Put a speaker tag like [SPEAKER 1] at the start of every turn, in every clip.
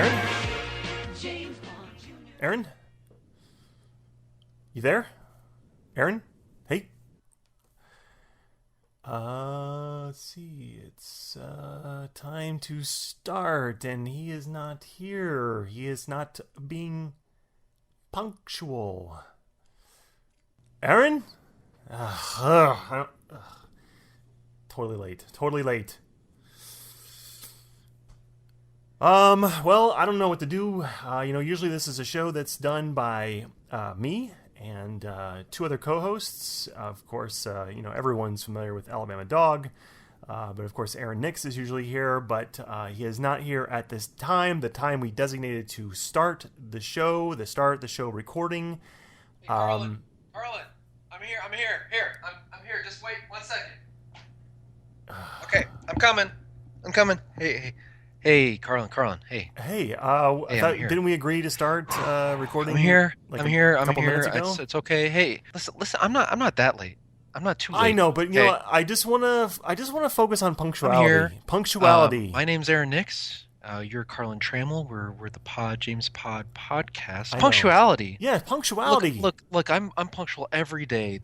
[SPEAKER 1] Aaron? Aaron? You there? Aaron? Hey? Let's see. It's time to start, and he is not here. He is not being punctual. Aaron? Totally late. Totally late. Well, I don't know what to do. Usually this is a show that's done by me and two other co-hosts. Of course, everyone's familiar with Alabama Dog. But of course, Aaron Nix is usually here, but he is not here at this time, the time we designated to start the show, recording.
[SPEAKER 2] Hey, Carlin, I'm here. I'm here. Just wait 1 second. Okay, I'm coming. Hey, Carlin. Hey.
[SPEAKER 1] Hey, I thought, didn't we agree to start recording?
[SPEAKER 2] I'm here.
[SPEAKER 1] Like
[SPEAKER 2] I'm here.
[SPEAKER 1] minutes ago?
[SPEAKER 2] It's okay. Hey, listen. I'm not that late. I'm not too late.
[SPEAKER 1] I know, but you know, I just want to focus on punctuality.
[SPEAKER 2] I'm here.
[SPEAKER 1] Punctuality.
[SPEAKER 2] My name's Aaron Nix. You're Carlin Trammell. We're the James Pod podcast.
[SPEAKER 1] I
[SPEAKER 2] Punctuality.
[SPEAKER 1] know. Yeah, punctuality.
[SPEAKER 2] Look. I'm punctual every day.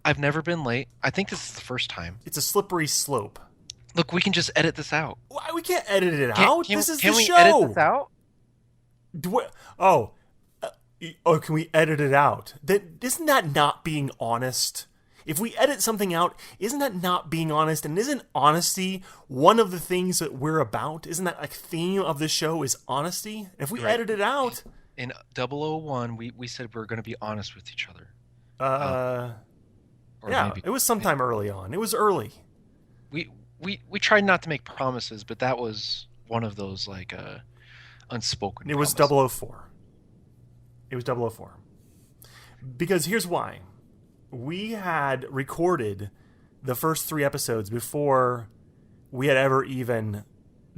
[SPEAKER 2] I've never been late. I think this is the first time.
[SPEAKER 1] It's a slippery slope.
[SPEAKER 2] Look, we can just edit this out.
[SPEAKER 1] Why we can't edit it out? This is the show.
[SPEAKER 2] Can we edit this out?
[SPEAKER 1] Can we edit it out? Isn't that not being honest? If we edit something out, isn't that not being honest? And isn't honesty one of the things that we're about? Isn't that like theme of the show is honesty? If we edit it out...
[SPEAKER 2] In 001, we said we were going to be honest with each other.
[SPEAKER 1] It was sometime early on. It was early.
[SPEAKER 2] We tried not to make promises, but that was one of those unspoken
[SPEAKER 1] It was
[SPEAKER 2] promises.
[SPEAKER 1] 004. It was 004. Because here's why. We had recorded the first 3 episodes before we had ever even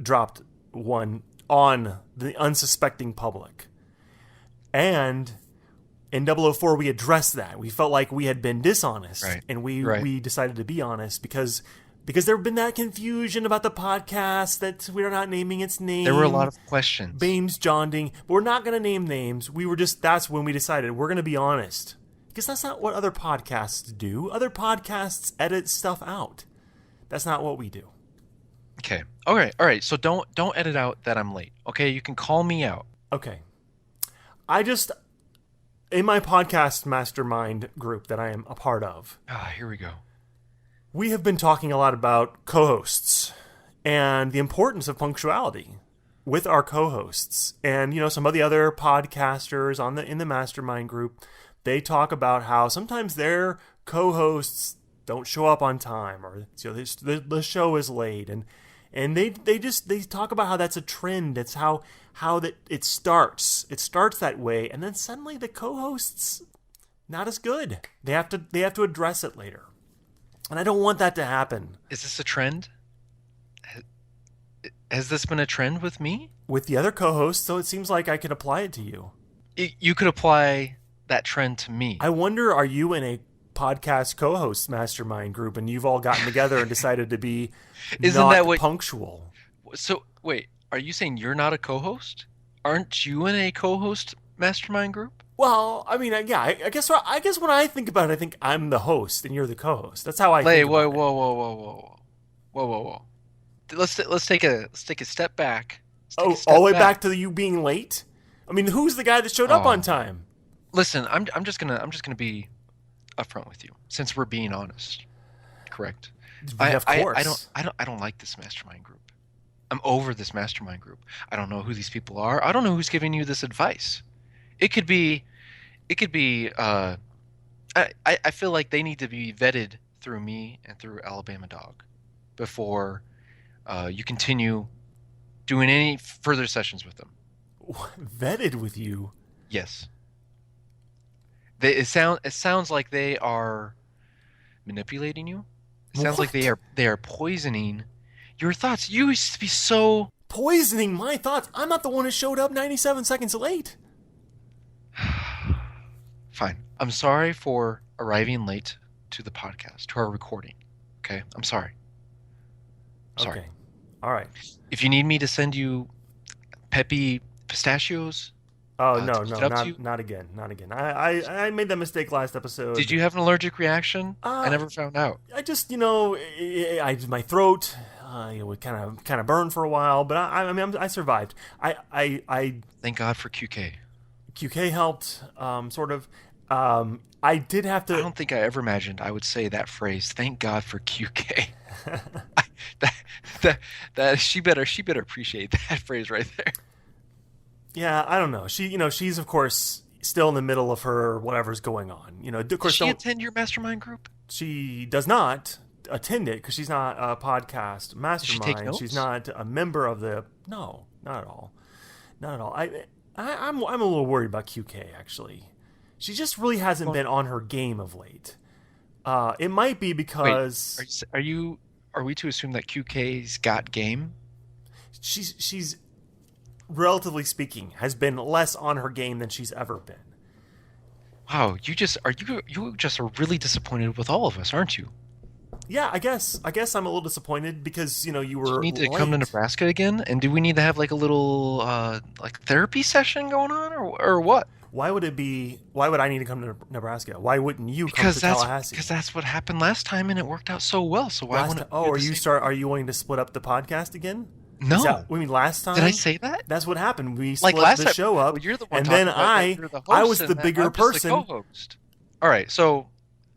[SPEAKER 1] dropped one on the unsuspecting public. And in 004, we addressed that. We felt like we had been dishonest.
[SPEAKER 2] Right.
[SPEAKER 1] And we decided to be honest because there had been that confusion about the podcast that we're not naming its name.
[SPEAKER 2] There were a lot of questions.
[SPEAKER 1] James Jonding. But we're not going to name names. That's when we decided we're going to be honest. Because that's not what other podcasts do. Other podcasts edit stuff out. That's not what we do.
[SPEAKER 2] Okay. All right. So don't edit out that I'm late. Okay, you can call me out.
[SPEAKER 1] Okay. In my podcast mastermind group that I am a part of.
[SPEAKER 2] Here we go.
[SPEAKER 1] We have been talking a lot about co-hosts and the importance of punctuality with our co-hosts. And, some of the other podcasters in the mastermind group, they talk about how sometimes their co-hosts don't show up on time or the show is late. And they talk about how that's a trend. It's how that it starts. It starts that way. And then suddenly the co-hosts, not as good. They have to address it later. And I don't want that to happen.
[SPEAKER 2] Is this a trend? Has this been a trend with me?
[SPEAKER 1] With the other co-hosts, so it seems like I could apply it to you.
[SPEAKER 2] You could apply that trend to me.
[SPEAKER 1] I wonder, are you in a podcast co-host mastermind group and you've all gotten together and decided to be punctual?
[SPEAKER 2] So, wait, are you saying you're not a co-host? Aren't you in a co-host mastermind group?
[SPEAKER 1] Well, I mean, yeah, I guess when I think about it, I think I'm the host and you're the co-host. That's how I think about it.
[SPEAKER 2] Whoa. Let's take a step back.
[SPEAKER 1] All the way back to you being late? I mean, who's the guy that showed up on time?
[SPEAKER 2] Listen, I'm just gonna be upfront with you since we're being honest. Correct.
[SPEAKER 1] Of course.
[SPEAKER 2] I don't like this mastermind group. I'm over this mastermind group. I don't know who these people are. I don't know who's giving you this advice. It could be. I feel like they need to be vetted through me and through Alabama Dog before you continue doing any further sessions with them.
[SPEAKER 1] Vetted with you?
[SPEAKER 2] Yes. It sounds like they are manipulating you. It sounds like they are poisoning your thoughts. You used to be so
[SPEAKER 1] poisoning my thoughts. I'm not the one who showed up 97 seconds late.
[SPEAKER 2] Fine. I'm sorry for arriving late to the podcast, to our recording. Okay? I'm sorry.
[SPEAKER 1] Okay. All right.
[SPEAKER 2] If you need me to send you peppy pistachios
[SPEAKER 1] Oh
[SPEAKER 2] to
[SPEAKER 1] no,
[SPEAKER 2] keep
[SPEAKER 1] no,
[SPEAKER 2] it up to you?
[SPEAKER 1] not again, not again. I made that mistake last
[SPEAKER 2] Did
[SPEAKER 1] episode.
[SPEAKER 2] you have an allergic reaction? I
[SPEAKER 1] Uh,
[SPEAKER 2] never found out.
[SPEAKER 1] I just my throat would kind of burn for a while, but I mean I survived. I
[SPEAKER 2] Thank God for QK.
[SPEAKER 1] QK helped sort of. I did have
[SPEAKER 2] I
[SPEAKER 1] to.
[SPEAKER 2] don't think I ever imagined I would say that phrase. Thank God for QK. that, that she better appreciate that phrase right there.
[SPEAKER 1] Yeah, I don't know. She's of course still in the middle of her whatever's going on. Of
[SPEAKER 2] Did
[SPEAKER 1] course,
[SPEAKER 2] she
[SPEAKER 1] don't
[SPEAKER 2] attend your mastermind group?
[SPEAKER 1] she does not attend it because she's not a podcast
[SPEAKER 2] Did she take
[SPEAKER 1] mastermind. She's
[SPEAKER 2] notes?
[SPEAKER 1] not a member of the. No, not at all. Not at all. I'm a little worried about QK actually. She just really hasn't
[SPEAKER 2] Well,
[SPEAKER 1] been on her game of late. It might be
[SPEAKER 2] wait,
[SPEAKER 1] because
[SPEAKER 2] are we to assume that QK's got game?
[SPEAKER 1] she's relatively speaking has been less on her game than she's ever been.
[SPEAKER 2] Wow, you just are really disappointed with all of us, aren't you?
[SPEAKER 1] Yeah, I guess I'm a little disappointed because you
[SPEAKER 2] Do you
[SPEAKER 1] were
[SPEAKER 2] need to
[SPEAKER 1] late.
[SPEAKER 2] come to Nebraska again? And do we need to have like a little like therapy session going on or what?
[SPEAKER 1] Why would it be? Why would I need to come to Nebraska? Why wouldn't you come to Tallahassee?
[SPEAKER 2] Because that's what happened last time and it worked out so well. So why wouldn't we do the same?
[SPEAKER 1] Are you wanting to split up the podcast again?
[SPEAKER 2] No.
[SPEAKER 1] Is that, we mean last time?
[SPEAKER 2] Did I say that?
[SPEAKER 1] That's what happened. We
[SPEAKER 2] Like
[SPEAKER 1] split
[SPEAKER 2] last
[SPEAKER 1] the
[SPEAKER 2] time,
[SPEAKER 1] show up,
[SPEAKER 2] well, you're the one
[SPEAKER 1] and
[SPEAKER 2] talking
[SPEAKER 1] then
[SPEAKER 2] about that you're the
[SPEAKER 1] I
[SPEAKER 2] host
[SPEAKER 1] was
[SPEAKER 2] and
[SPEAKER 1] the
[SPEAKER 2] that
[SPEAKER 1] bigger
[SPEAKER 2] I'm just the
[SPEAKER 1] person.
[SPEAKER 2] co-host. All right, so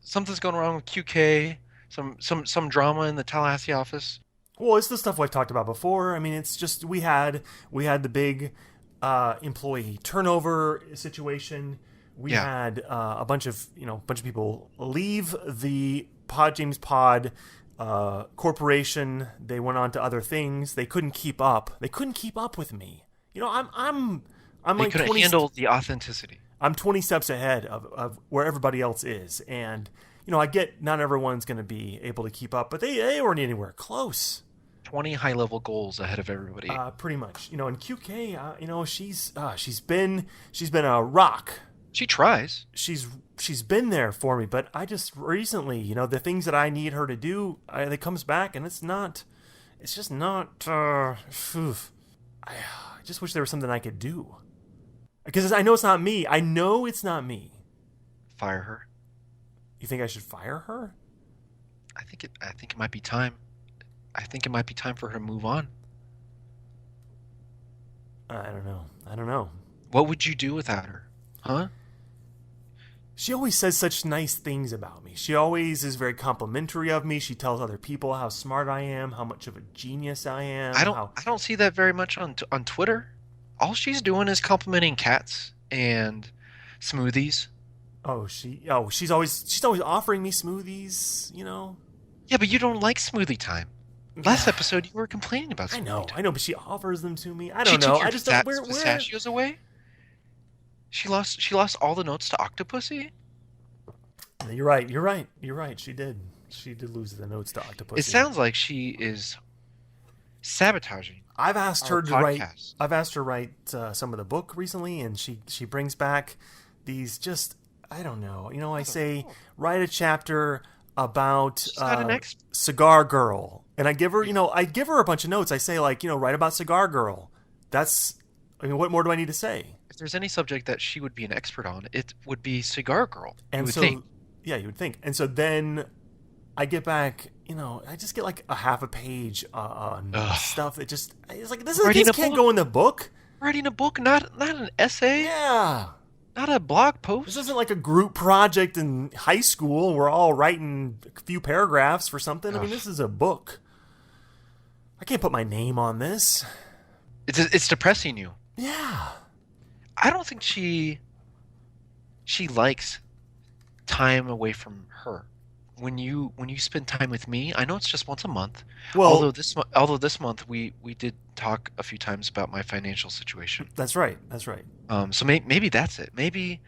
[SPEAKER 2] something's going wrong with QK. Some drama in the Tallahassee office.
[SPEAKER 1] Well, it's the stuff we've talked about before. I mean, it's just we had the big employee turnover situation. We
[SPEAKER 2] Yeah.
[SPEAKER 1] had a bunch of people leave the James Pod corporation. They went on to other things. They couldn't keep up. They couldn't keep up with me. I'm
[SPEAKER 2] They
[SPEAKER 1] like
[SPEAKER 2] couldn't
[SPEAKER 1] 20.
[SPEAKER 2] handle the authenticity.
[SPEAKER 1] I'm 20 steps ahead of where everybody else is, and I get not everyone's going to be able to keep up, but they weren't anywhere close.
[SPEAKER 2] 20 high-level goals ahead of everybody.
[SPEAKER 1] Pretty much, and QK, she's been a rock.
[SPEAKER 2] She tries.
[SPEAKER 1] She's been there for me, but I just recently, the things that I need her to do, it comes back, and it's just not. I just wish there was something I could do, because I know it's not me. I know it's not me.
[SPEAKER 2] Fire her.
[SPEAKER 1] You think I should fire her?
[SPEAKER 2] I think it might be time. I think it might be time for her to move on.
[SPEAKER 1] I don't know. I don't know.
[SPEAKER 2] What would you do without her? Huh?
[SPEAKER 1] She always says such nice things about me. She always is very complimentary of me. She tells other people how smart I am, how much of a genius I am.
[SPEAKER 2] I don't see that very much on Twitter. All she's doing is complimenting cats and smoothies.
[SPEAKER 1] She's always offering me smoothies.
[SPEAKER 2] Yeah, but you don't like smoothie time. Last episode, you were complaining about smoothie time.
[SPEAKER 1] I know, but she offers them to me. I
[SPEAKER 2] She
[SPEAKER 1] don't know.
[SPEAKER 2] took your
[SPEAKER 1] I just don't.
[SPEAKER 2] pistachios away. She lost all the notes to Octopussy.
[SPEAKER 1] You're right. She did. She did lose the notes to Octopus.
[SPEAKER 2] It sounds like she is sabotaging.
[SPEAKER 1] I've asked
[SPEAKER 2] our
[SPEAKER 1] her to write.
[SPEAKER 2] podcast.
[SPEAKER 1] I've asked her to write some of the book recently, and she brings back these just I don't know. I say write a chapter about
[SPEAKER 2] She's not an expert.
[SPEAKER 1] Cigar Girl, and I give her a bunch of notes. I say write about Cigar Girl. What more do I need to say?
[SPEAKER 2] If there's any subject that she would be an expert on, it would be Cigar Girl.
[SPEAKER 1] And
[SPEAKER 2] you would
[SPEAKER 1] so,
[SPEAKER 2] think.
[SPEAKER 1] yeah, you would think. And so then I get back, I just get like a half a page on stuff. It's like this can't go in the book.
[SPEAKER 2] Writing a book, not an essay,
[SPEAKER 1] Yeah.
[SPEAKER 2] not a blog post.
[SPEAKER 1] This isn't like a group project in high school. We're all writing a few paragraphs for something. I mean, this is a book. I can't put my name on this.
[SPEAKER 2] It's depressing you.
[SPEAKER 1] Yeah.
[SPEAKER 2] I don't think she likes time away from her. When you spend time with me, I know it's just once a month.
[SPEAKER 1] Well,
[SPEAKER 2] although this month we did talk a few times about my financial situation.
[SPEAKER 1] That's right.
[SPEAKER 2] So maybe that's it. Maybe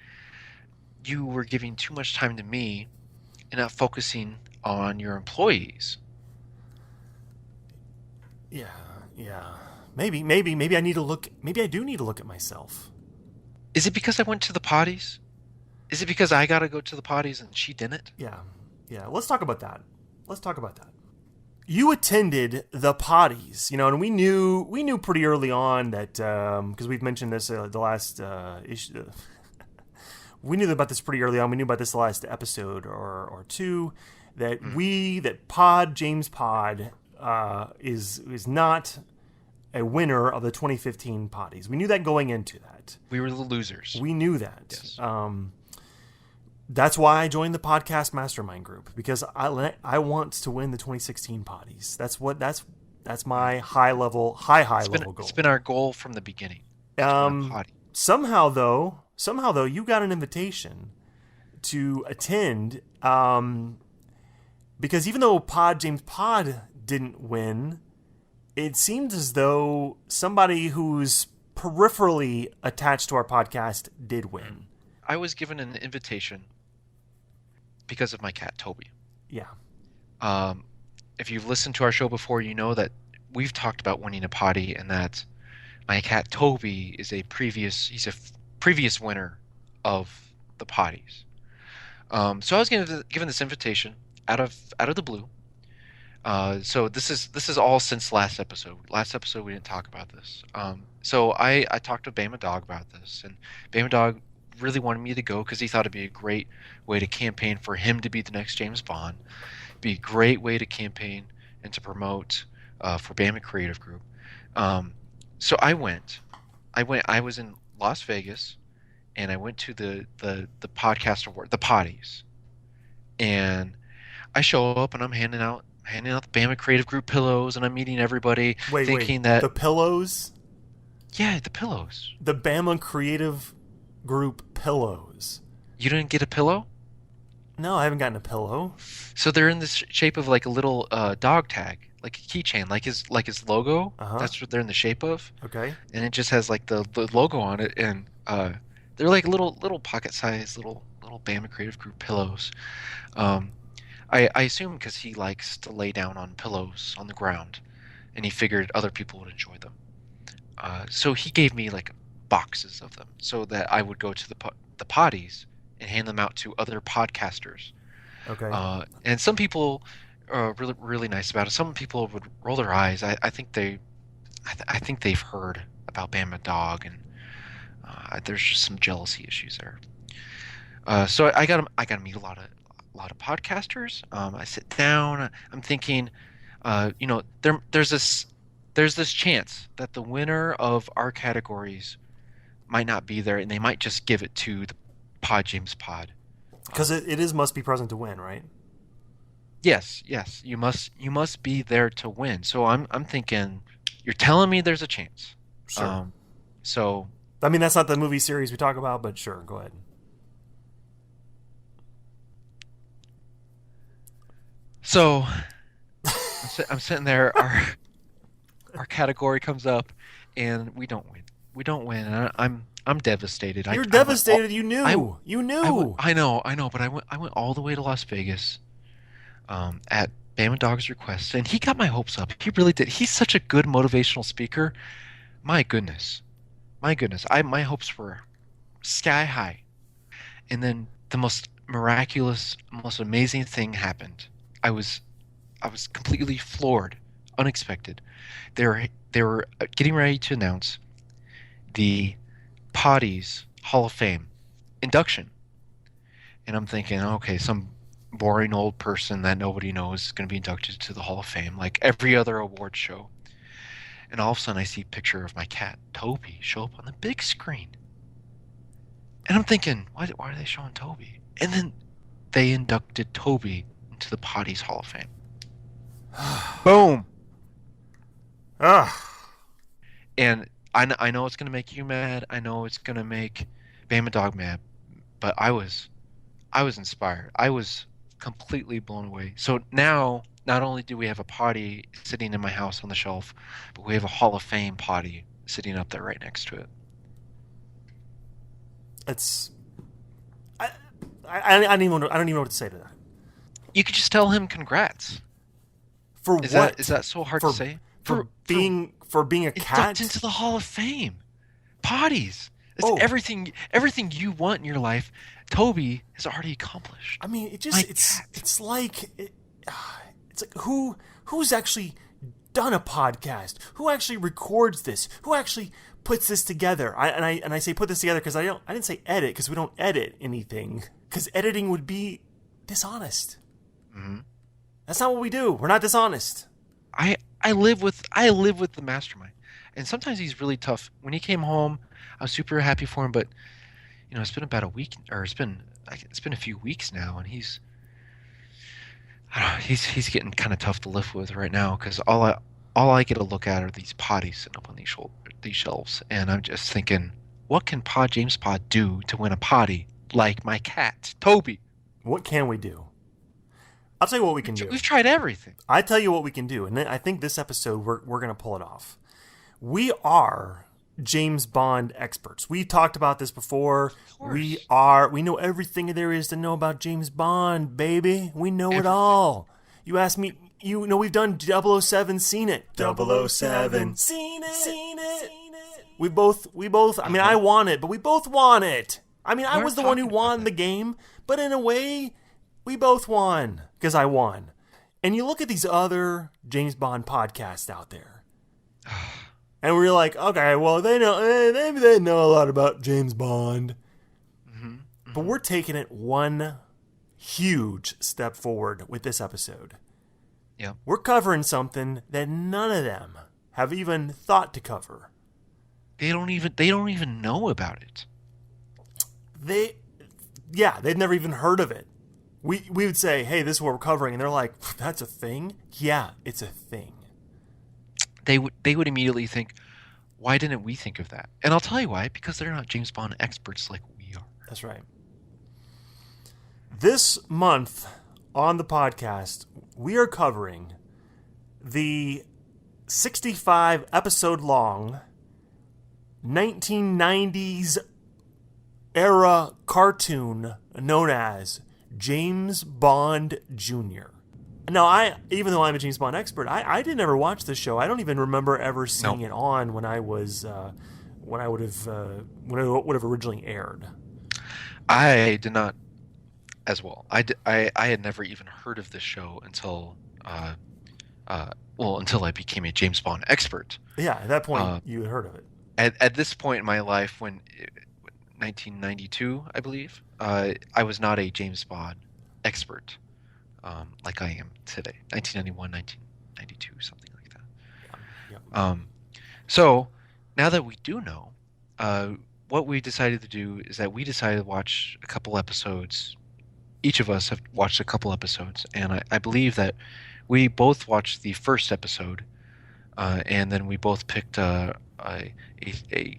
[SPEAKER 2] you were giving too much time to me and not focusing on your employees.
[SPEAKER 1] Yeah. Maybe I need to look. Maybe I do need to look at myself.
[SPEAKER 2] Is it because I went to the potties? Is it because I got to go to the potties and she didn't?
[SPEAKER 1] Yeah. Let's talk about that. you attended the potties, and we knew pretty early on that because we've mentioned this the last issue. We knew about this pretty early on. We knew about this last episode or two that James Pod is not a winner of the 2015 potties. We knew that going into that.
[SPEAKER 2] We were the losers.
[SPEAKER 1] We knew that.
[SPEAKER 2] Yes.
[SPEAKER 1] That's why I joined the podcast mastermind group, because I want to win the 2016 potties. That's my high level goal.
[SPEAKER 2] It's been our goal from the beginning.
[SPEAKER 1] Somehow though, you got an invitation to attend, because even though James Pod didn't win, it seemed as though somebody who's peripherally attached to our podcast did win.
[SPEAKER 2] I was given an invitation because of my cat, Toby.
[SPEAKER 1] Yeah.
[SPEAKER 2] If you've listened to our show before, you know that we've talked about winning a potty, and that my cat, Toby, is a previous winner of the potties. So I was given this invitation out of the blue. So this is all since last episode. Last episode we didn't talk about this. So I talked to Bama Dog about this, and Bama Dog really wanted me to go because he thought it'd be a great way to campaign for him to be the next James Bond. Be a great way to campaign and to promote for Bama Creative Group. So I went. I was in Las Vegas, and I went to the podcast award, the potties, and I show up and I'm handing out the Bama Creative Group pillows, and I'm meeting everybody, thinking that
[SPEAKER 1] the pillows.
[SPEAKER 2] Yeah, the pillows.
[SPEAKER 1] The Bama Creative Group pillows.
[SPEAKER 2] You didn't get a pillow?
[SPEAKER 1] No, I haven't gotten a pillow.
[SPEAKER 2] So they're in this shape of like a little dog tag, like a keychain, like his logo.
[SPEAKER 1] Uh-huh.
[SPEAKER 2] That's what they're in the shape of.
[SPEAKER 1] Okay.
[SPEAKER 2] And it just has like the logo on it, and they're like little pocket-sized little Bama Creative Group pillows. I assume because he likes to lay down on pillows on the ground, and he figured other people would enjoy them. So he gave me like boxes of them so that I would go to the potties and hand them out to other podcasters.
[SPEAKER 1] Okay.
[SPEAKER 2] And some people are really, really nice about it. Some people would roll their eyes. I think they've heard about Bama Dog, and there's just some jealousy issues there. So I got to meet a lot of podcasters. I sit down. I'm thinking, there's this chance that the winner of our categories might not be there, and they might just give it to the James Pod.
[SPEAKER 1] Because it must be present to win, right?
[SPEAKER 2] Yes. You must be there to win. So I'm thinking, you're telling me there's a chance.
[SPEAKER 1] Sure.
[SPEAKER 2] So
[SPEAKER 1] I mean, that's not the movie series we talk about, but sure, go ahead.
[SPEAKER 2] So I'm sitting there. Our category comes up, and we don't win. And I'm devastated.
[SPEAKER 1] You're devastated. You knew.
[SPEAKER 2] I know. But I went all the way to Las Vegas, at Bama Dog's request, and he got my hopes up. He really did. He's such a good motivational speaker. My goodness. My hopes were sky high, and then the most miraculous, most amazing thing happened. I was completely floored, unexpected. They were getting ready to announce the Potties Hall of Fame induction, and I'm thinking, okay, some boring old person that nobody knows is going to be inducted to the Hall of Fame like every other award show. And all of a sudden, I see a picture of my cat Toby show up on the big screen, and I'm thinking, why are they showing Toby? And then they inducted Toby into the Potties Hall of Fame. Boom. And I know it's going to make you mad. I know it's going to make Bama Dog mad. But I was inspired. I was completely blown away. So now, not only do we have a potty sitting in my house on the shelf, but we have a Hall of Fame potty sitting up there right next to it.
[SPEAKER 1] It's... I don't even know what to say to that.
[SPEAKER 2] You could just tell him congrats.
[SPEAKER 1] For what?
[SPEAKER 2] Is that so hard to say?
[SPEAKER 1] For being a cat?
[SPEAKER 2] Inducted into the Hall of Fame. Potties. It's everything you want in your life, Toby has already accomplished.
[SPEAKER 1] I mean, it's It's like who's actually done a podcast? Who actually records this? Who actually puts this together? I say put this together because I didn't say edit, because we don't edit anything, because editing would be dishonest.
[SPEAKER 2] Mm-hmm.
[SPEAKER 1] That's not what we do. We're not dishonest.
[SPEAKER 2] I live with the mastermind, and sometimes he's really tough. When he came home, I was super happy for him, but it's been about a week, or it's been a few weeks now, and he's getting kind of tough to live with right now, because all I get to look at are these potties sitting up on these shelves, and I'm just thinking, what can James Pod do to win a potty like my cat Toby?
[SPEAKER 1] What can we do? I'll tell you what we can do.
[SPEAKER 2] We've tried everything.
[SPEAKER 1] I tell you what we can do, and I think this episode we're going to pull it off. We are James Bond experts. We've talked about this before. We know everything there is to know about James Bond, baby. We know it all. You ask me, we've done 007, seen it. 007, seen it. We both, I mean, I want it, but we both want it. I mean, I was the one who won the game, but in a way, we both won, because I won. And you look at these other James Bond podcasts out there, and we're like, okay, well, maybe they know a lot about James Bond. Mm-hmm. Mm-hmm. But we're taking it one huge step forward with this episode.
[SPEAKER 2] Yeah. We're
[SPEAKER 1] covering something that none of them have even thought to cover.
[SPEAKER 2] They don't even know about it.
[SPEAKER 1] They've never even heard of it. We would say, hey, this is what we're covering, and they're like, that's a thing? Yeah, it's a thing.
[SPEAKER 2] They would immediately think, why didn't we think of that? And I'll tell you why, because they're not James Bond experts like we are.
[SPEAKER 1] That's right. This month on the podcast, we are covering the 65 episode long 1990s era cartoon known as James Bond Jr. Now, even though I'm a James Bond expert, I didn't ever watch this show. I don't even remember ever seeing it on when I was when it would have originally aired.
[SPEAKER 2] I did not, as well. I had never even heard of this show until until I became a James Bond expert.
[SPEAKER 1] Yeah, at that point you had heard of it.
[SPEAKER 2] At this point in my life, when 1992, I believe, I was not a James Bond expert. Like I am today, 1991, 1992, something like that. Yeah. So now that we do know, what we decided to do is that we decided to watch a couple episodes. Each of us have watched a couple episodes, and I believe that we both watched the first episode, and then we both picked a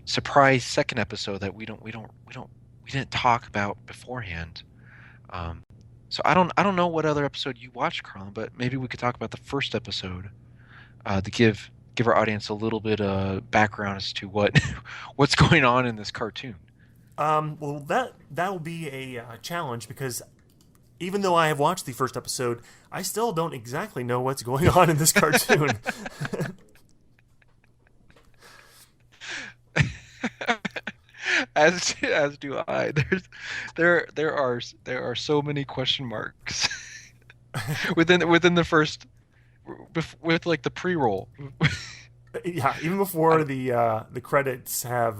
[SPEAKER 2] surprise second episode that we didn't talk about beforehand. So I don't know what other episode you watched, Carlin, but maybe we could talk about the first episode to give our audience a little bit of background as to what's going on in this cartoon.
[SPEAKER 1] Well, that will be a challenge, because even though I have watched the first episode, I still don't exactly know what's going on in this cartoon.
[SPEAKER 2] As do I. There are so many question marks within the first, with like the pre-roll.
[SPEAKER 1] Yeah, even before the credits have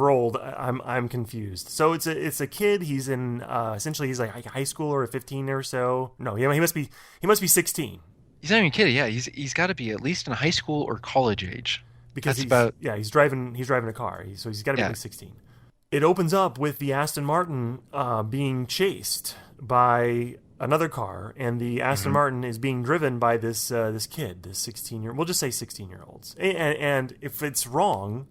[SPEAKER 1] rolled, I'm confused. So it's a kid. He's in essentially he's like high school or 15 or so. No, he must be 16.
[SPEAKER 2] He's not even a kid. Yeah, he's got to be at least in high school or college age.
[SPEAKER 1] Because he's driving a car, so he's got to be at least 16. It opens up with the Aston Martin being chased by another car, and the Aston Martin is being driven by this kid, this 16-year. We'll just say 16-year-olds. And if it's wrong,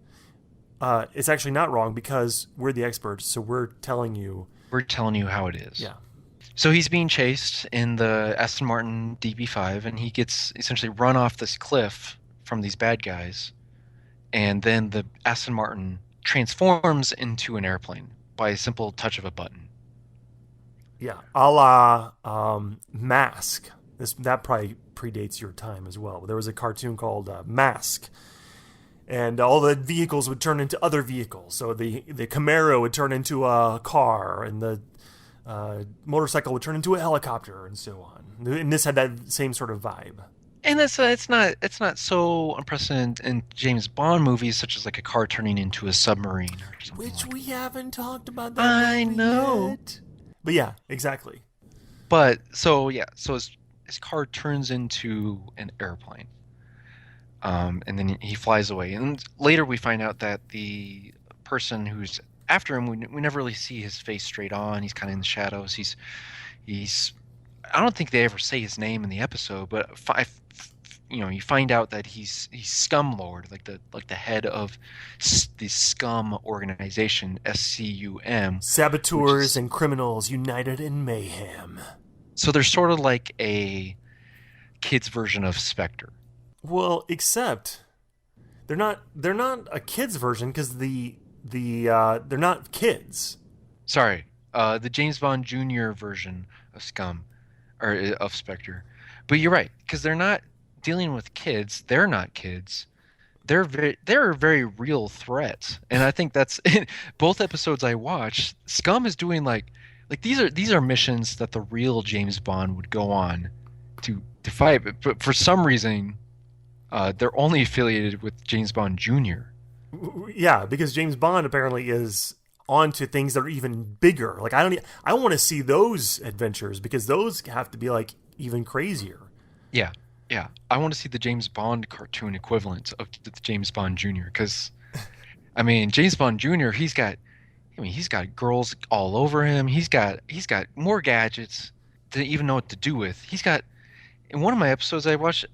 [SPEAKER 1] it's actually not wrong, because we're the experts, so we're telling you
[SPEAKER 2] how it is.
[SPEAKER 1] Yeah.
[SPEAKER 2] So he's being chased in the Aston Martin DB5, and he gets essentially run off this cliff from these bad guys. And then the Aston Martin transforms into an airplane by a simple touch of a button.
[SPEAKER 1] Yeah, a la Mask. That probably predates your time as well. There was a cartoon called Mask, and all the vehicles would turn into other vehicles. So the Camaro would turn into a car, and the motorcycle would turn into a helicopter and so on. And this had that same sort of vibe.
[SPEAKER 2] And that's it's not so unprecedented in James Bond movies, such as like a car turning into a submarine or something.
[SPEAKER 1] Which
[SPEAKER 2] like
[SPEAKER 1] we haven't talked about that
[SPEAKER 2] I
[SPEAKER 1] movie
[SPEAKER 2] know.
[SPEAKER 1] yet. But yeah, exactly.
[SPEAKER 2] But so yeah, so his car turns into an airplane, and then he flies away. And later we find out that the person who's after him, we never really see his face straight on. He's kind of in the shadows. He's I don't think they ever say his name in the episode, but you find out that he's Scum Lord, like the head of the Scum organization, SCUM.
[SPEAKER 1] Saboteurs and criminals united in mayhem.
[SPEAKER 2] So they're sort of like a kid's version of Spectre.
[SPEAKER 1] Well, except they're not a kid's version because they're not kids.
[SPEAKER 2] Sorry, the James Bond Jr. version of Scum, or of Spectre. But you're right, because they're not dealing with kids. They're not kids. They're a very real threat, and I think that's in both episodes I watched. Scum is doing like these are missions that the real James Bond would go on to fight, but for some reason, they're only affiliated with James Bond Jr.
[SPEAKER 1] Yeah, because James Bond apparently is onto things that are even bigger. Like I want to see those adventures because those have to be like even crazier.
[SPEAKER 2] Yeah, yeah. I want to see the James Bond cartoon equivalent of the James Bond Jr. Because, I mean, James Bond Jr. He's got girls all over him. He's got more gadgets to even know what to do with. He's got in one of my episodes I watched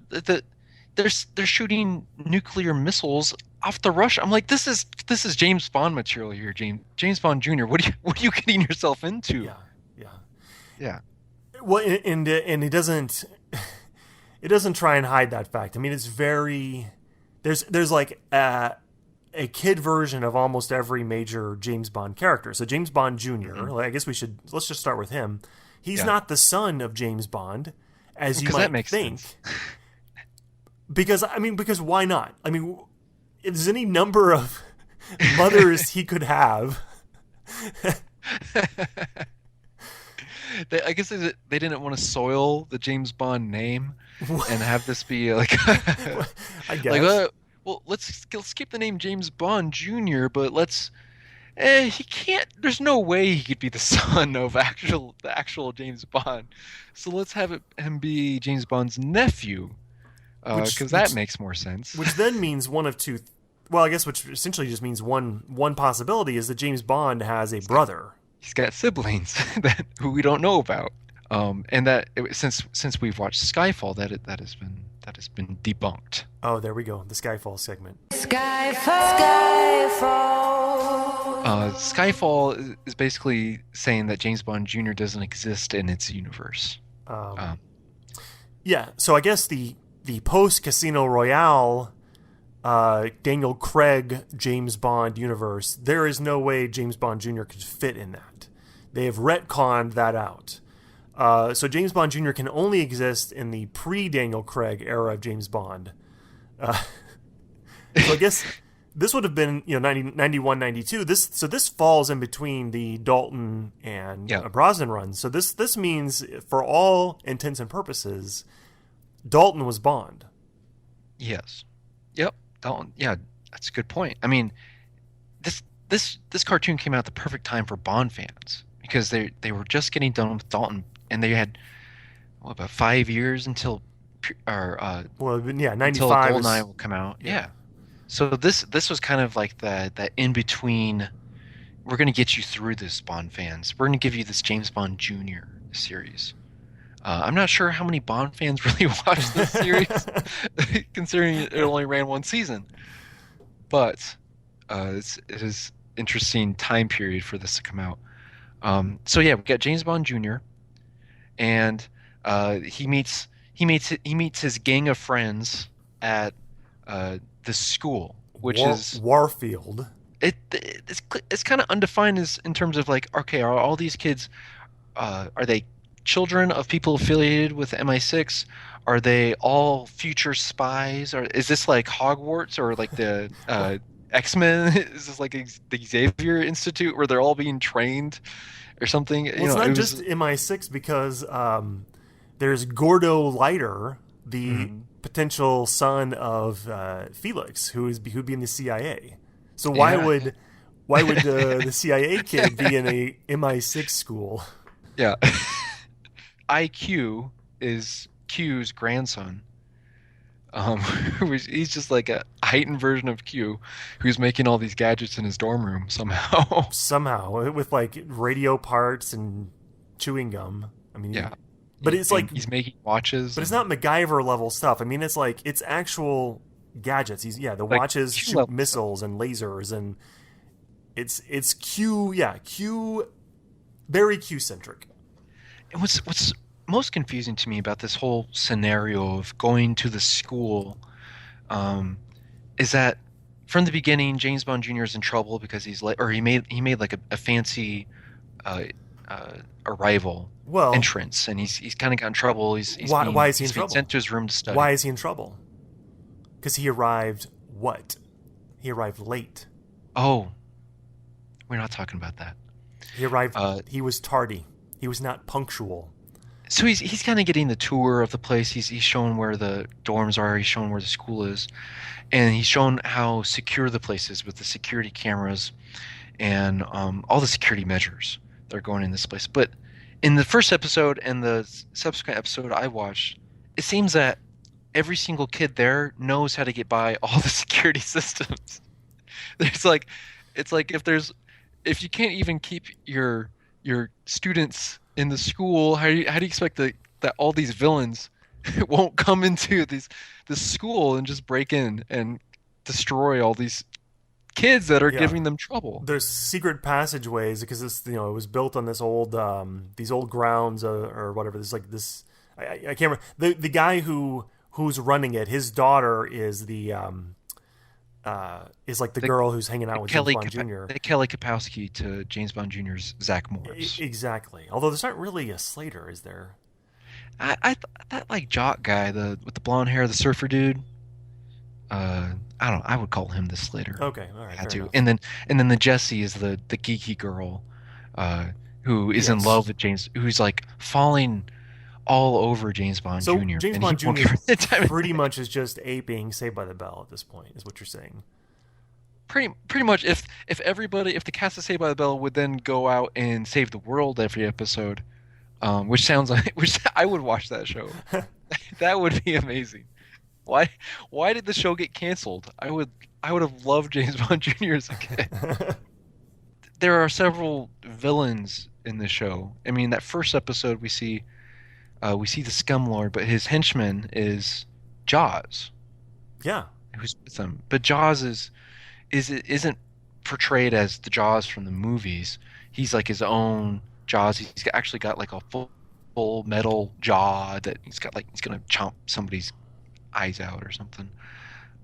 [SPEAKER 2] they're shooting nuclear missiles off the Rush. I'm like, this is James Bond material here, James Bond Jr. What are you getting yourself into? Yeah.
[SPEAKER 1] Well, and it doesn't try and hide that fact. I mean, it's very there's like a kid version of almost every major James Bond character. So James Bond junior
[SPEAKER 2] Mm-hmm.
[SPEAKER 1] I guess let's just start with him. He's not the son of James Bond, as you might
[SPEAKER 2] that makes
[SPEAKER 1] think.
[SPEAKER 2] sense.
[SPEAKER 1] Because why not? I mean, if there's any number of mothers he could have.
[SPEAKER 2] I guess they didn't want to soil the James Bond name and have this be like,
[SPEAKER 1] I guess.
[SPEAKER 2] like, well, let's keep the name James Bond Jr., but he can't. There's no way he could be the son of the actual James Bond. So let's have him be James Bond's nephew, because that makes more sense.
[SPEAKER 1] Which then means one of two. Well, I guess which essentially just means one possibility is that James Bond has a brother.
[SPEAKER 2] He's got siblings who we don't know about, and since we've watched Skyfall, that has been debunked.
[SPEAKER 1] Oh, there we go. The Skyfall segment.
[SPEAKER 2] Skyfall is basically saying that James Bond Jr. doesn't exist in its universe.
[SPEAKER 1] Yeah, so I guess the post Casino Royale Daniel Craig James Bond universe, there is no way James Bond Jr. could fit in that. They have retconned that out. So James Bond Jr. can only exist in the pre-Daniel Craig era of James Bond. So I guess this would have been 91, 92. This falls in between the Dalton and Brosnan runs. So this means, for all intents and purposes, Dalton was Bond.
[SPEAKER 2] Yes. Yep. Dalton. Yeah, that's a good point. I mean, this cartoon came out at the perfect time for Bond fans because they were just getting done with Dalton, and they had about 5 years until
[SPEAKER 1] 95
[SPEAKER 2] until GoldenEye will come out. Yeah. So this was kind of like that in between. We're going to get you through this, Bond fans. We're going to give you this James Bond Jr. series. I'm not sure how many Bond fans really watched this series, considering it only ran one season. But it is interesting time period for this to come out. So yeah, we got James Bond Jr. and he meets his gang of friends at the school, which is
[SPEAKER 1] Warfield.
[SPEAKER 2] It's kind of undefined in terms of like, okay, are all these kids are they children of people affiliated with MI6? Are they all future spies? Or is this like Hogwarts or like the X-Men? Is this like the Xavier Institute where they're all being trained or something.
[SPEAKER 1] Well, it's not just MI6 because there's Gordo Lighter, the potential son of Felix, who'd be in the CIA. So why would the CIA kid be in a MI6 school?
[SPEAKER 2] Yeah. IQ is Q's grandson. He's just like a heightened version of Q, who's making all these gadgets in his dorm room somehow.
[SPEAKER 1] Somehow, with like radio parts and chewing gum. I mean,
[SPEAKER 2] Yeah.
[SPEAKER 1] But it's like
[SPEAKER 2] he's making watches.
[SPEAKER 1] But it's not MacGyver level stuff. I mean, it's like it's actual gadgets. The
[SPEAKER 2] like
[SPEAKER 1] watches
[SPEAKER 2] Q
[SPEAKER 1] shoot
[SPEAKER 2] level
[SPEAKER 1] missiles and lasers, and it's Q. Yeah, Q. Very Q centric.
[SPEAKER 2] And what's most confusing to me about this whole scenario of going to the school is that from the beginning, James Bond Jr. is in trouble because he made like a fancy arrival entrance, and he's kind of got in trouble.
[SPEAKER 1] Why is he in trouble?
[SPEAKER 2] Sent to his room to study.
[SPEAKER 1] Why is he in trouble? Because he arrived what? He arrived late.
[SPEAKER 2] Oh, we're not talking about that.
[SPEAKER 1] He arrived. He was tardy. He was not punctual.
[SPEAKER 2] So he's kind of getting the tour of the place. He's shown where the dorms are. He's shown where the school is, and he's shown how secure the place is with the security cameras and all the security measures that are going in this place. But in the first episode and the subsequent episode I watched, it seems that every single kid there knows how to get by all the security systems. It's like if you can't even keep your students in the school, how do you expect that all these villains won't come into this school and just break in and destroy all these kids that are giving them trouble? There's
[SPEAKER 1] secret passageways because it's it was built on this old these old grounds or whatever. There's like this I can't remember the guy who's running it. His daughter is the is like the girl who's hanging out with James Bond Jr.
[SPEAKER 2] Kelly Kapowski to James Bond Jr.'s Zach Morris.
[SPEAKER 1] Exactly. Although there's not really a Slater, is there?
[SPEAKER 2] I that like jock guy, with the blonde hair, the surfer dude. I don't know. I would call him the Slater.
[SPEAKER 1] Okay, all right.
[SPEAKER 2] Had to. And then the Jessie is the geeky girl, who is in love with James, who's like falling all over James Bond Jr.
[SPEAKER 1] So James Bond Jr. pretty much is just aping Saved by the Bell at this point, is what you're saying.
[SPEAKER 2] Pretty much, if the cast of Saved by the Bell would then go out and save the world every episode, which I would watch that show. That would be amazing. Why did the show get canceled? I would have loved James Bond Jr. as a kid. There are several villains in the show. I mean, that first episode we see the Scum Lord, but his henchman is Jaws.
[SPEAKER 1] Yeah,
[SPEAKER 2] who's with him? But Jaws isn't portrayed as the Jaws from the movies. He's like his own Jaws. He's actually got like a full metal jaw that he's gonna chomp somebody's eyes out or something.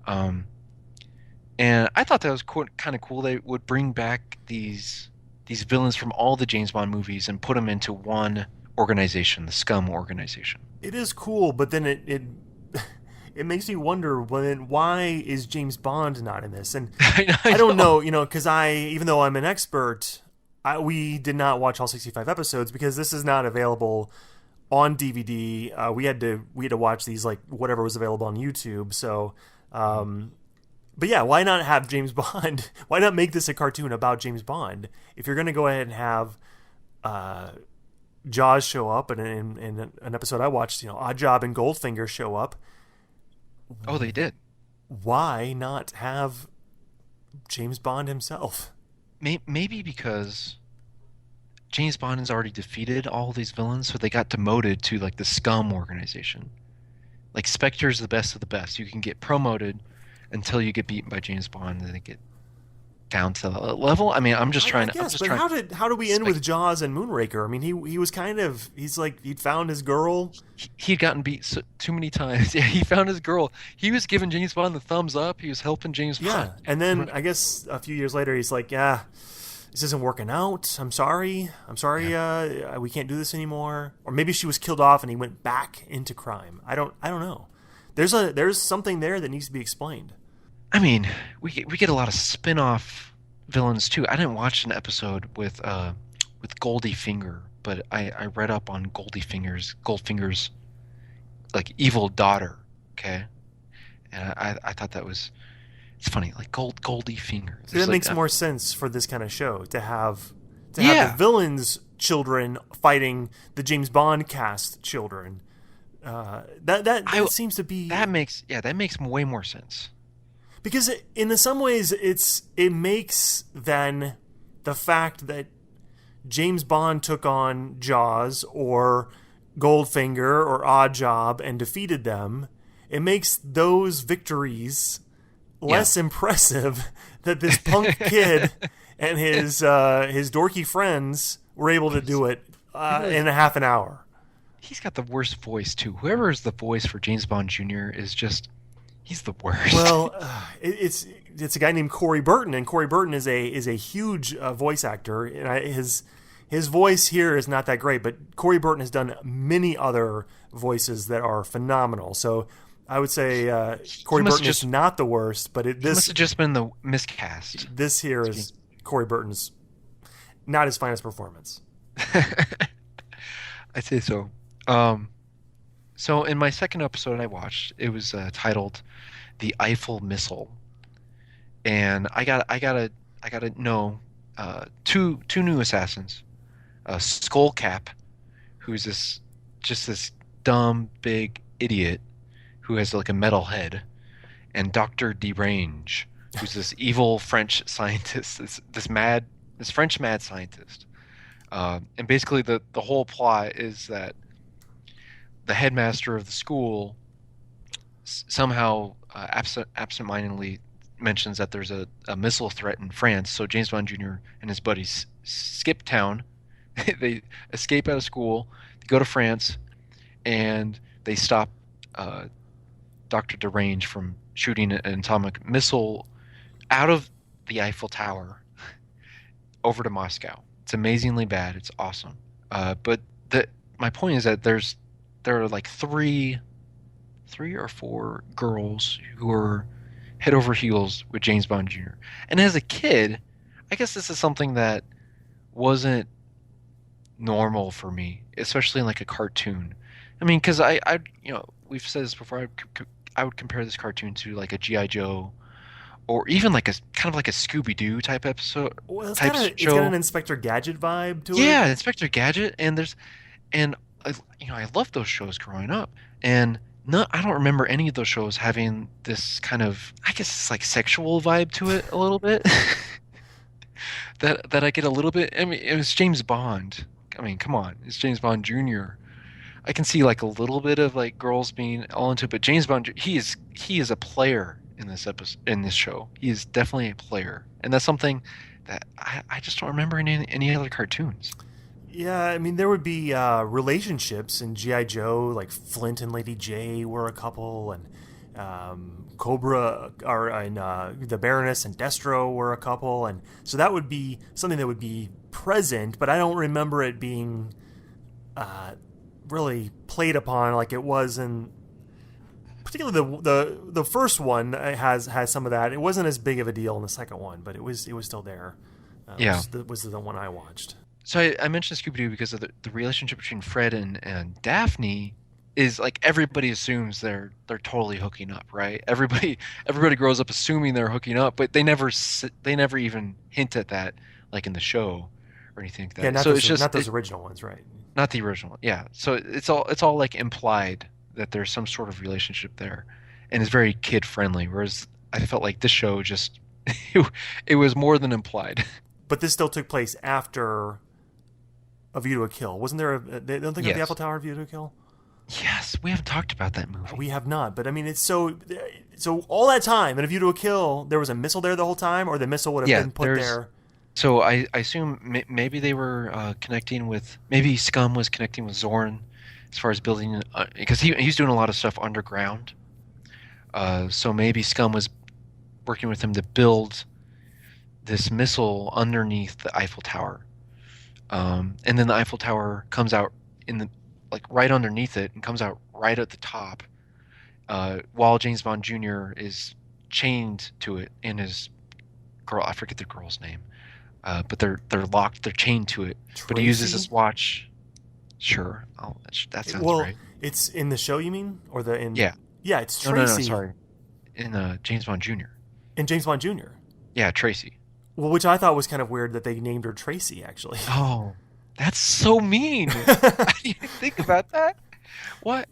[SPEAKER 2] And I thought that was kind of cool. They would bring back these villains from all the James Bond movies and put them into one organization, the Scum organization.
[SPEAKER 1] It is cool, but then it makes me wonder why is James Bond not in this? And I don't know, because even though I'm an expert, we did not watch all 65 episodes because this is not available on DVD. We had to watch these like whatever was available on YouTube. So, but yeah, why not have James Bond? Why not make this a cartoon about James Bond? If you're going to go ahead and have Jaws show up, and in an episode I watched, Oddjob and Goldfinger show up.
[SPEAKER 2] Oh, they did.
[SPEAKER 1] Why not have James Bond himself?
[SPEAKER 2] Maybe because James Bond has already defeated all these villains, so they got demoted to like the Scum organization. Like Spectre's the best of the best. You can get promoted until you get beaten by James Bond, and then they get down to the level. I mean, I'm just trying to.
[SPEAKER 1] How do we end with Jaws and Moonraker? I mean, he was he'd found his girl.
[SPEAKER 2] He'd gotten beat too many times. Yeah, he found his girl. He was giving James Bond the thumbs up. He was helping James Bond.
[SPEAKER 1] Yeah, and then I guess a few years later, he's like, "Yeah, this isn't working out. I'm sorry. Yeah. We can't do this anymore." Or maybe she was killed off, and he went back into crime. I don't know. There's something there that needs to be explained.
[SPEAKER 2] I mean, we get a lot of spin-off villains too. I didn't watch an episode with with Goldie Finger, but I read up on Goldfinger's like evil daughter. Okay, and I thought that was it's funny, like Goldie Finger.
[SPEAKER 1] See, that
[SPEAKER 2] There's like
[SPEAKER 1] makes more sense for this kind of show to have the
[SPEAKER 2] yeah,
[SPEAKER 1] villains' children fighting the James Bond cast children. That
[SPEAKER 2] I
[SPEAKER 1] seems to be
[SPEAKER 2] that makes way more sense.
[SPEAKER 1] because in some ways it makes then the fact that James Bond took on Jaws or Goldfinger or Oddjob and defeated them. It makes those victories less impressive that this punk kid and his dorky friends were able to do it in a half an hour.
[SPEAKER 2] He's got the worst voice too. Whoever is the voice for James Bond Jr. is just he's the worst.
[SPEAKER 1] Well, it's a guy named Corey Burton, and Corey Burton is a huge voice actor. And his voice here is not that great, but Corey Burton has done many other voices that are phenomenal. So I would say Corey Burton is not the worst, but
[SPEAKER 2] this must have just been the miscast.
[SPEAKER 1] This here is Corey Burton's not his finest performance.
[SPEAKER 2] I'd say so. So in my second episode I watched, it was titled "The Eiffel Missile," and I gotta know two new assassins, Skullcap, who's this dumb big idiot who has like a metal head, and Doctor Derange, who's this evil French scientist, this French mad scientist. And basically the whole plot is that the headmaster of the school somehow absentmindedly mentions that there's a missile threat in France. So James Bond Jr. and his buddies skip town. They escape out of school, they go to France, and they stop Dr. Derange from shooting an atomic missile out of the Eiffel Tower over to Moscow. It's amazingly bad. It's awesome. But my point is that there are like three or four girls who are head over heels with James Bond Jr. And as a kid, I guess this is something that wasn't normal for me, especially in like a cartoon. I mean, because I we've said this before. I would compare this cartoon to like a G.I. Joe, or even like a kind of like a Scooby Doo type episode.
[SPEAKER 1] Well, it's
[SPEAKER 2] type
[SPEAKER 1] got
[SPEAKER 2] show.
[SPEAKER 1] an Inspector Gadget vibe to it.
[SPEAKER 2] Yeah, Inspector Gadget, and I loved those shows growing up, and I don't remember any of those shows having this kind of, I guess it's like sexual vibe to it a little bit. that I get a little bit. I mean, it was James Bond. I mean, come on, it's James Bond Jr. I can see like a little bit of like girls being all into it, but James Bond, he is a player in this episode, in this show. He is definitely a player, and that's something that I just don't remember in any other cartoons.
[SPEAKER 1] Yeah, I mean, there would be relationships in G.I. Joe, like Flint and Lady J were a couple, and Cobra, or the Baroness and Destro were a couple, and so that would be something that would be present, but I don't remember it being really played upon like it was in, particularly the first one has some of that. It wasn't as big of a deal in the second one, but it was still there.
[SPEAKER 2] Yeah,
[SPEAKER 1] was the one I watched.
[SPEAKER 2] So I mentioned Scooby-Doo because of the relationship between Fred and Daphne is like everybody assumes they're totally hooking up, right? Everybody grows up assuming they're hooking up, but they never even hint at that like in the show or anything like that.
[SPEAKER 1] Yeah, not those original ones, right?
[SPEAKER 2] Not the original. Yeah. So it's all like implied that there's some sort of relationship there, and it's very kid friendly. Whereas I felt like this show just it was more than implied.
[SPEAKER 1] But this still took place after A View to a Kill. Wasn't there they don't think of the Eiffel Tower, A View to a Kill?
[SPEAKER 2] Yes, we haven't talked about that movie.
[SPEAKER 1] We have not, but I mean, it's so all that time in A View to a Kill, there was a missile there the whole time, or the missile would have been put there.
[SPEAKER 2] So I assume maybe they were connecting with, maybe Scum was connecting with Zorn as far as building, because he's doing a lot of stuff underground. So maybe Scum was working with him to build this missile underneath the Eiffel Tower. And then the Eiffel Tower comes out like right underneath it and comes out right at the top, while James Bond Jr. is chained to it in his girl. I forget the girl's name. but they're locked. They're chained to it. But he uses
[SPEAKER 1] Tracy?
[SPEAKER 2] his watch. Sure, that sounds
[SPEAKER 1] Well,
[SPEAKER 2] right.
[SPEAKER 1] it's in the show, you mean, or the in?
[SPEAKER 2] Yeah.
[SPEAKER 1] Yeah, it's
[SPEAKER 2] No.
[SPEAKER 1] Tracy
[SPEAKER 2] Sorry, in James Bond Jr.
[SPEAKER 1] and James Bond Jr.
[SPEAKER 2] Yeah, Tracy.
[SPEAKER 1] Well, which I thought was kind of weird that they named her Tracy, actually.
[SPEAKER 2] Oh, that's so mean. I didn't even think about that. What?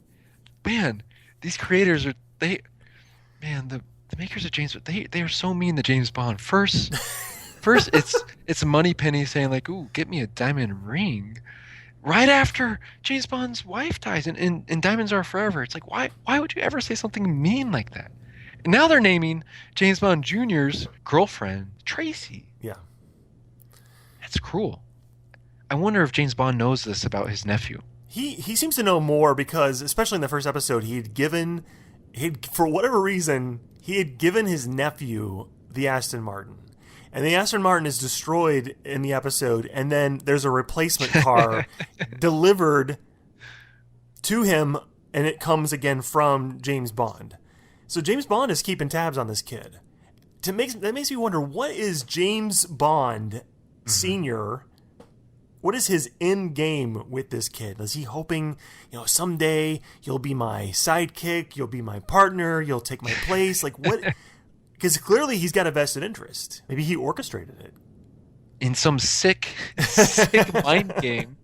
[SPEAKER 2] Man, these creators are they man, the makers of James they are so mean to James Bond. First it's Moneypenny saying like, "Ooh, get me a diamond ring." Right after James Bond's wife dies and Diamonds Are Forever. It's like why would you ever say something mean like that? And now they're naming James Bond Jr.'s girlfriend Tracy.
[SPEAKER 1] Yeah.
[SPEAKER 2] That's cruel. I wonder if James Bond knows this about his nephew.
[SPEAKER 1] He seems to know more because, especially in the first episode, for whatever reason, he had given his nephew the Aston Martin. And the Aston Martin is destroyed in the episode, and then there's a replacement car delivered to him, and it comes again from James Bond. So James Bond is keeping tabs on this kid. That makes me wonder, what is James Bond Sr., what is his end game with this kid? Is he hoping, someday you'll be my sidekick, you'll be my partner, you'll take my place? Like, what? Because clearly he's got a vested interest. Maybe he orchestrated it.
[SPEAKER 2] In some sick mind game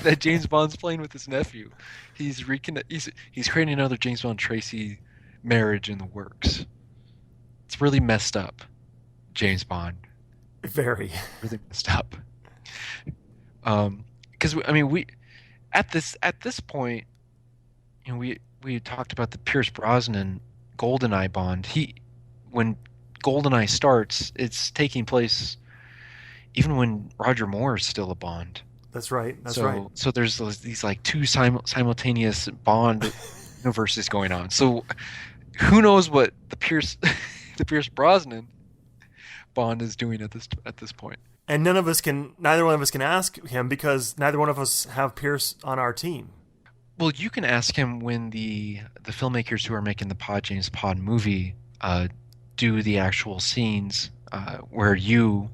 [SPEAKER 2] that James Bond's playing with his nephew, he's creating another James Bond Tracy marriage in the works. It's really messed up, James Bond.
[SPEAKER 1] Very.
[SPEAKER 2] Really messed up. Because we at this point, we talked about the Pierce Brosnan GoldenEye Bond. When GoldenEye starts, it's taking place even when Roger Moore is still a Bond.
[SPEAKER 1] That's right. That's right.
[SPEAKER 2] So there's these like two simultaneous Bond universes going on. So who knows what the Pierce Brosnan Bond is doing at this point.
[SPEAKER 1] And neither one of us can ask him because neither one of us have Pierce on our team.
[SPEAKER 2] Well, you can ask him when the filmmakers who are making the James Pod movie do the actual scenes where you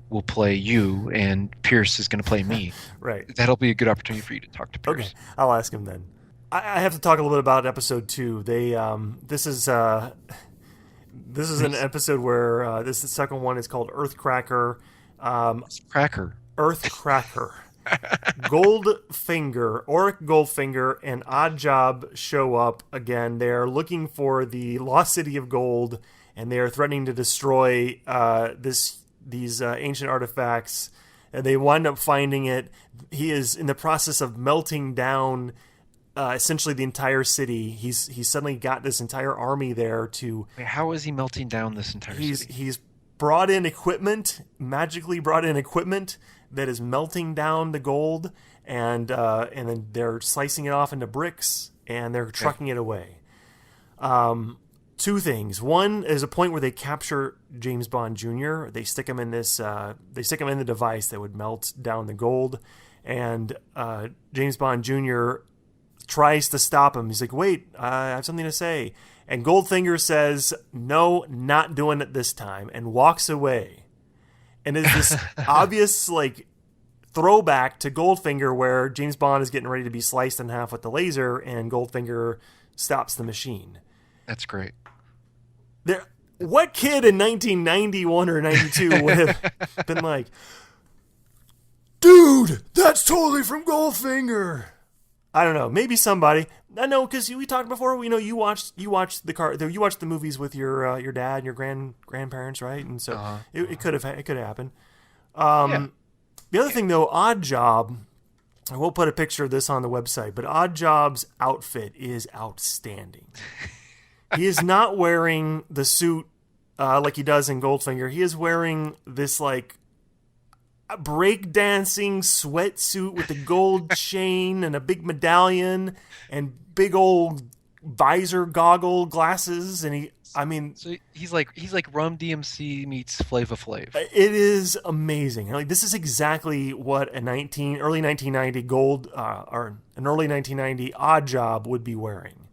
[SPEAKER 2] will play you and Pierce is going to play me.
[SPEAKER 1] Right.
[SPEAKER 2] That'll be a good opportunity for you to talk to Pierce.
[SPEAKER 1] Okay, I'll ask him then. I have to talk a little bit about episode 2. This is an episode where the second one is called Earthcracker.
[SPEAKER 2] Cracker.
[SPEAKER 1] Earthcracker. Goldfinger, Auric Goldfinger, and Oddjob show up again. They're looking for the lost city of gold, and they are threatening to destroy these ancient artifacts. And they wind up finding it. He is in the process of melting down essentially the entire city. He's suddenly got this entire army there to.
[SPEAKER 2] Wait, how is he melting down this entire city?
[SPEAKER 1] He's magically brought in equipment that is melting down the gold, and then they're slicing it off into bricks, and they're trucking it away. Two things. One is a point where they capture James Bond Jr. They stick him in the device that would melt down the gold, and James Bond Jr. tries to stop him. He's like, "Wait, I have something to say." And Goldfinger says, "No, not doing it this time," and walks away. And it's this obvious throwback to Goldfinger where James Bond is getting ready to be sliced in half with the laser, and Goldfinger stops the machine.
[SPEAKER 2] That's great.
[SPEAKER 1] What kid in 1991 or 92 would have been like, "Dude, that's totally from Goldfinger"? I don't know. Maybe somebody. I know, because we talked before. We know you watched the movies with your dad and your grandparents, right? And so it could have happened.
[SPEAKER 2] Yeah.
[SPEAKER 1] The other thing though, Oddjob. I will put a picture of this on the website, but Oddjob's outfit is outstanding. He is not wearing the suit like he does in Goldfinger. He is wearing this breakdancing sweatsuit with a gold chain and a big medallion and big old visor goggle glasses, and
[SPEAKER 2] so he's like Rum DMC meets Flava Flav.
[SPEAKER 1] It is amazing. This is exactly what an early 1990 or an early 1990 Oddjob would be wearing.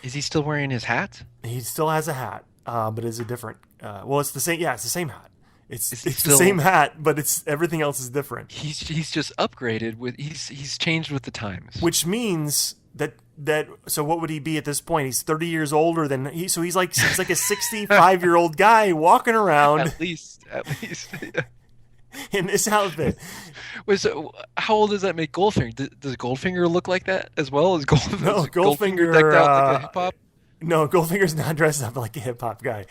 [SPEAKER 2] Is he still wearing his hat?
[SPEAKER 1] He still has a hat, but it's a different. Well, it's the same. Yeah, it's the same hat. It's
[SPEAKER 2] Is
[SPEAKER 1] the
[SPEAKER 2] still,
[SPEAKER 1] same hat, but it's everything else is different.
[SPEAKER 2] He's just upgraded with he's changed with the times.
[SPEAKER 1] Which means that so what would he be at this point? He's 30 years older than he. So he's like a 65-year-old guy walking around
[SPEAKER 2] At least.
[SPEAKER 1] in this outfit.
[SPEAKER 2] Wait, so how old does that make Goldfinger? Does Goldfinger look like that as well? Is
[SPEAKER 1] No,
[SPEAKER 2] is Goldfinger decked out like a hip hop?
[SPEAKER 1] No, Goldfinger's not dressed up like a hip hop guy.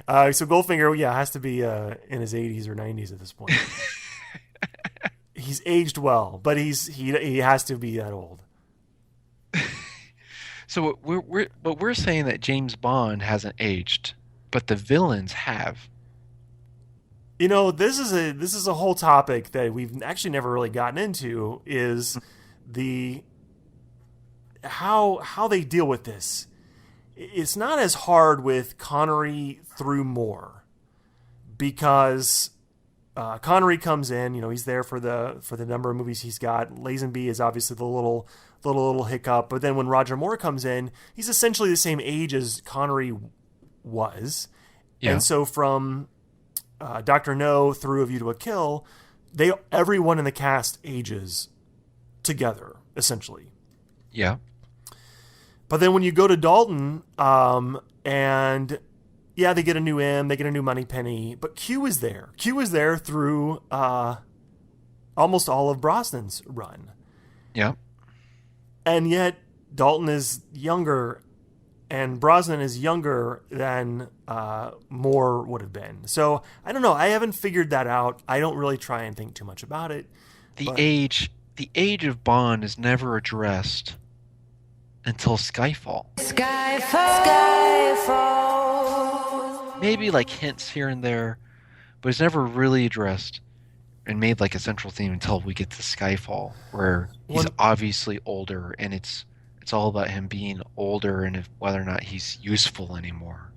[SPEAKER 1] So Goldfinger, yeah, has to be in his 80s or 90s at this point. He's aged well, but he has to be that old.
[SPEAKER 2] So we're saying that James Bond hasn't aged, but the villains have.
[SPEAKER 1] You know, this is a whole topic that we've actually never really gotten into, is the how they deal with this. It's not as hard with Connery through Moore, because Connery comes in, you know, he's there for the number of movies he's got. Lazenby is obviously the little hiccup, but then when Roger Moore comes in, he's essentially the same age as Connery was.
[SPEAKER 2] Yeah.
[SPEAKER 1] And so from Dr. No through A View to a Kill, everyone in the cast ages together, essentially.
[SPEAKER 2] Yeah.
[SPEAKER 1] But then when you go to Dalton, and yeah, they get a new M, they get a new Moneypenny, but Q is there. Q is there through almost all of Brosnan's run.
[SPEAKER 2] Yeah.
[SPEAKER 1] And yet Dalton is younger, and Brosnan is younger than Moore would have been. So I don't know. I haven't figured that out. I don't really try and think too much about it.
[SPEAKER 2] The age of Bond is never addressed until Skyfall. Skyfall. Maybe like hints here and there, but it's never really addressed and made like a central theme until we get to Skyfall, where he's obviously older, and it's all about him being older and whether or not he's useful anymore.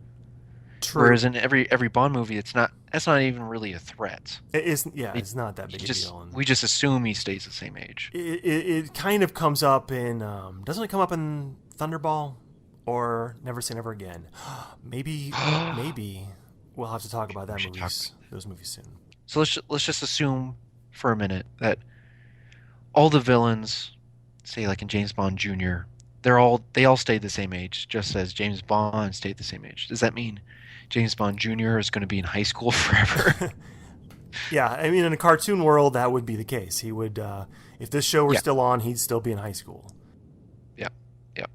[SPEAKER 2] True. Whereas in every Bond movie, that's not even really a threat.
[SPEAKER 1] It's not that big a deal.
[SPEAKER 2] We just assume he stays the same age.
[SPEAKER 1] It kind of comes up in doesn't it come up in Thunderball or Never Say Never Again? Maybe we'll have to talk about those movies soon.
[SPEAKER 2] So let's just assume for a minute that all the villains, say like in James Bond Jr., they all stayed the same age, just as James Bond stayed the same age. Does that mean James Bond Jr. is going to be in high school forever?
[SPEAKER 1] Yeah, I mean, in a cartoon world, that would be the case. He would, if this show were still on, he'd still be in high school.
[SPEAKER 2] Yeah, yeah.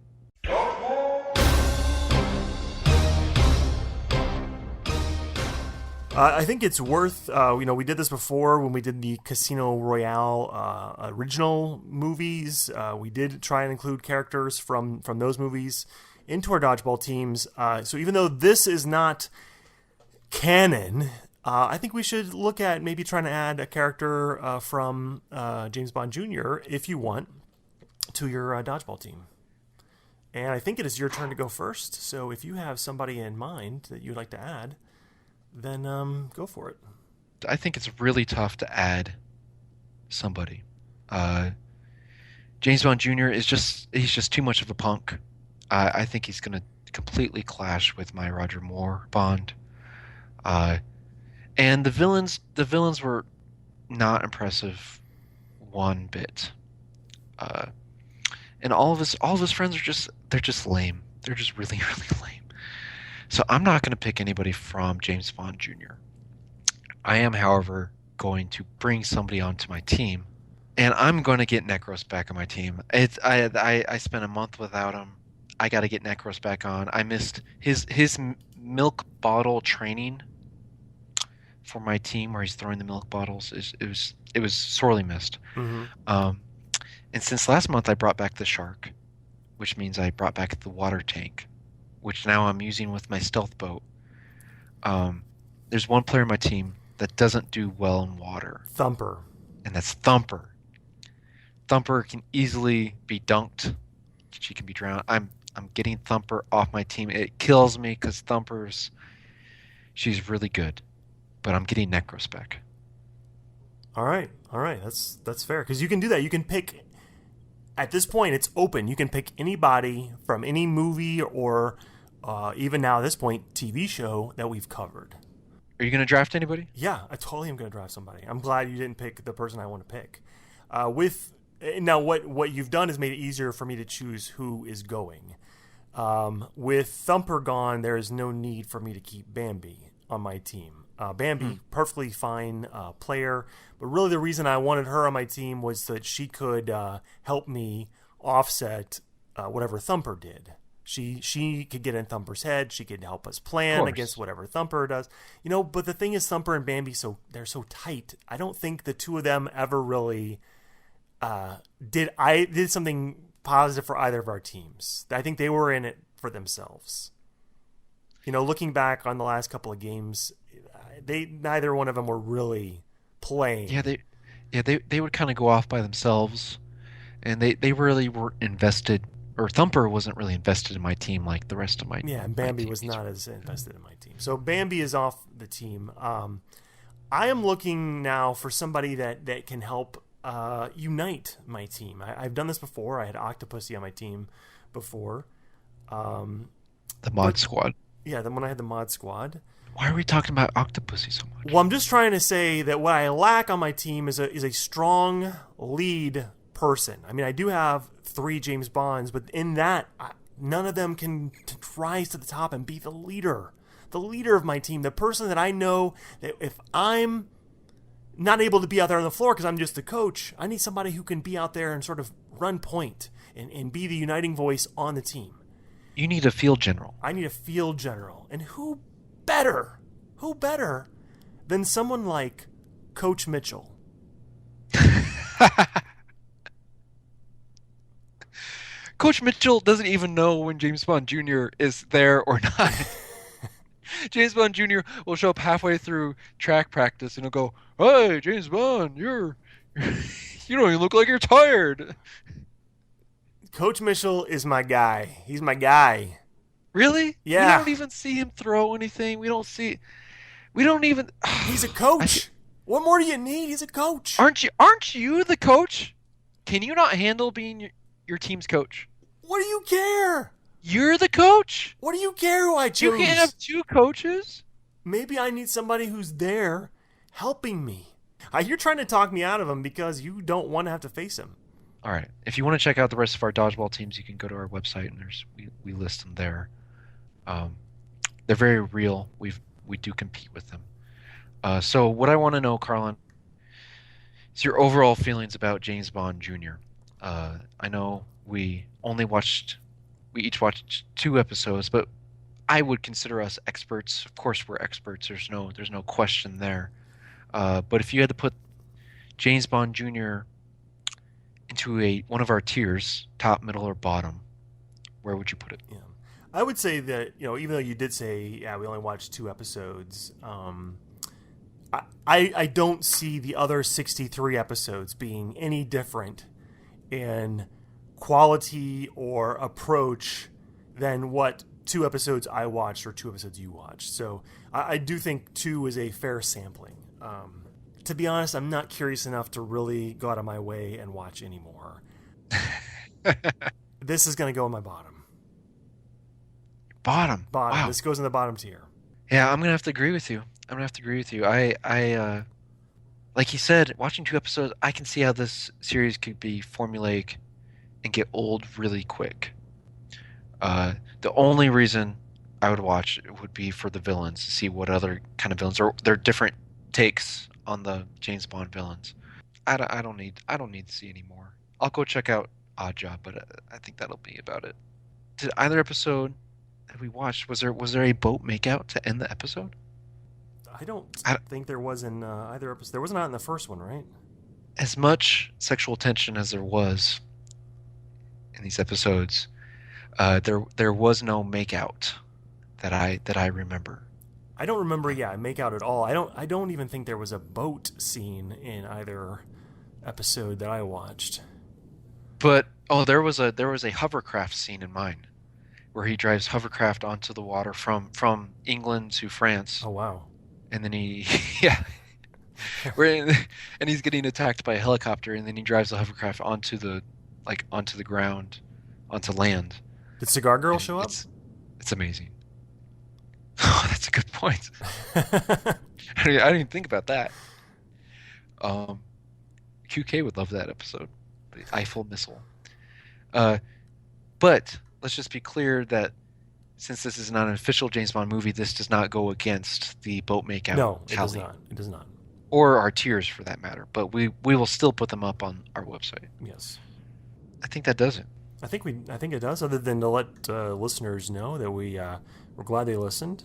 [SPEAKER 1] I think it's worth, we did this before when we did the Casino Royale original movies. We did try and include characters from those movies into our dodgeball teams. So even though this is not canon, I think we should look at maybe trying to add a character from James Bond Jr., if you want, to your dodgeball team. And I think it is your turn to go first. So if you have somebody in mind that you'd like to add, then go for it.
[SPEAKER 2] I think it's really tough to add somebody. James Bond Jr. he's just too much of a punk. I think he's going to completely clash with my Roger Moore Bond. And the villains were not impressive one bit. And all of his friends they're just lame. They're just really, really lame. So I'm not going to pick anybody from James Bond Jr. I am, however, going to bring somebody onto my team, and I'm going to get Necros back on my team. I spent a month without him. I got to get Necros back on. I missed his milk bottle training for my team, where he's throwing the milk bottles. It was sorely missed.
[SPEAKER 1] Mm-hmm.
[SPEAKER 2] And since last month, I brought back the shark, which means I brought back the water tank, which now I'm using with my stealth boat. There's one player on my team that doesn't do well in water.
[SPEAKER 1] Thumper.
[SPEAKER 2] And that's Thumper. Thumper can easily be dunked. She can be drowned. I'm getting Thumper off my team. It kills me because she's really good. But I'm getting Necros back.
[SPEAKER 1] All right. That's fair, because you can do that. You can pick. At this point, it's open. You can pick anybody from any movie or even now at this point TV show that we've covered.
[SPEAKER 2] Are you going to draft anybody?
[SPEAKER 1] Yeah, I totally am going to draft somebody. I'm glad you didn't pick the person I want to pick. With now, what you've done is made it easier for me to choose who is going. With Thumper gone, there is no need for me to keep Bambi on my team. Bambi, perfectly fine player, but really the reason I wanted her on my team was that she could help me offset whatever Thumper did. She could get in Thumper's head. She could help us plan against whatever Thumper does. But the thing is, Thumper and Bambi, they're so tight. I don't think the two of them ever really did something positive for either of our teams. I think they were in it for themselves. Looking back on the last couple of games, neither one of them were really playing.
[SPEAKER 2] They would kind of go off by themselves, and they really weren't invested. Or Thumper wasn't really invested in my team like the rest of my team.
[SPEAKER 1] Yeah, and Bambi was not as invested in my team. So Bambi is off the team. I am looking now for somebody that can help unite my team. I've done this before. I had Octopussy on my team before.
[SPEAKER 2] The Mod Squad.
[SPEAKER 1] Yeah, when I had the Mod Squad.
[SPEAKER 2] Why are we talking about Octopussy so much?
[SPEAKER 1] Well, I'm just trying to say that what I lack on my team is a strong lead person. I mean, I do have 3 James Bonds, but in that, none of them can rise to the top and be the leader of my team, the person that I know that if I'm not able to be out there on the floor because I'm just the coach, I need somebody who can be out there and sort of run point and be the uniting voice on the team.
[SPEAKER 2] You need a field general.
[SPEAKER 1] I need a field general. And who better than someone like Coach Mitchell?
[SPEAKER 2] Coach Mitchell doesn't even know when James Bond Jr. is there or not. James Bond Jr. will show up halfway through track practice and he'll go, "Hey, James Bond, you don't even look like you're tired."
[SPEAKER 1] Coach Mitchell is my guy. He's my guy.
[SPEAKER 2] Really?
[SPEAKER 1] Yeah.
[SPEAKER 2] We don't even see him throw anything. We don't even.
[SPEAKER 1] He's a coach. What more do you need? He's a coach.
[SPEAKER 2] Aren't you the coach? Can you not handle being your team's coach?
[SPEAKER 1] What do you care?
[SPEAKER 2] You're the coach.
[SPEAKER 1] What do you care who I choose?
[SPEAKER 2] You can't have 2 coaches?
[SPEAKER 1] Maybe I need somebody who's there helping me. You're trying to talk me out of him because you don't want to have to face him.
[SPEAKER 2] All right. If you want to check out the rest of our dodgeball teams, you can go to our website and we list them there. They're very real. We do compete with them. So what I want to know, Carlin, is your overall feelings about James Bond Jr. I know we each watched 2 episodes, but I would consider us experts. Of course, we're experts. There's no question there. But if you had to put James Bond Jr. into one of our tiers, top, middle, or bottom, where would you put it?
[SPEAKER 1] Yeah, I would say that even though you did say we only watched 2 episodes, I don't see the other 63 episodes being any different in quality or approach than what 2 episodes I watched or 2 episodes you watched. So I do think 2 is a fair sampling. To be honest, I'm not curious enough to really go out of my way and watch anymore. This is going to go in my bottom.
[SPEAKER 2] Bottom. Wow.
[SPEAKER 1] This goes in the bottom tier.
[SPEAKER 2] Yeah, I'm going to have to agree with you. I like you said, watching 2 episodes, I can see how this series could be formulaic and get old really quick. The only reason I would watch it would be for the villains, to see what other kind of villains or their different takes on the James Bond villains. I don't need to see any more. I'll go check out Oddjob, but I think that'll be about it. Did either episode that we watched, was there a boat makeout to end the episode?
[SPEAKER 1] I don't think there was in either episode. There was not in the first one, right?
[SPEAKER 2] As much sexual tension as there was in these episodes, there was no makeout that I remember.
[SPEAKER 1] I don't remember, make out at all. I don't even think there was a boat scene in either episode that I watched.
[SPEAKER 2] But there was a hovercraft scene in mine, where he drives hovercraft onto the water from England to France.
[SPEAKER 1] Oh wow!
[SPEAKER 2] And then and he's getting attacked by a helicopter, and then he drives the hovercraft onto the ground, onto land.
[SPEAKER 1] Did Cigar Girl show up?
[SPEAKER 2] It's amazing. Oh, that's That's a good point. I didn't even think about that. QK would love that episode. The Eiffel missile. But let's just be clear that since this is not an official James Bond movie, this does not go against the boat makeout
[SPEAKER 1] No, it does
[SPEAKER 2] tally.
[SPEAKER 1] not. It does not.
[SPEAKER 2] Or our tiers for that matter. But we will still put them up on our website.
[SPEAKER 1] Yes.
[SPEAKER 2] I think that does it.
[SPEAKER 1] I think it does. Other than to let listeners know that we're glad they listened,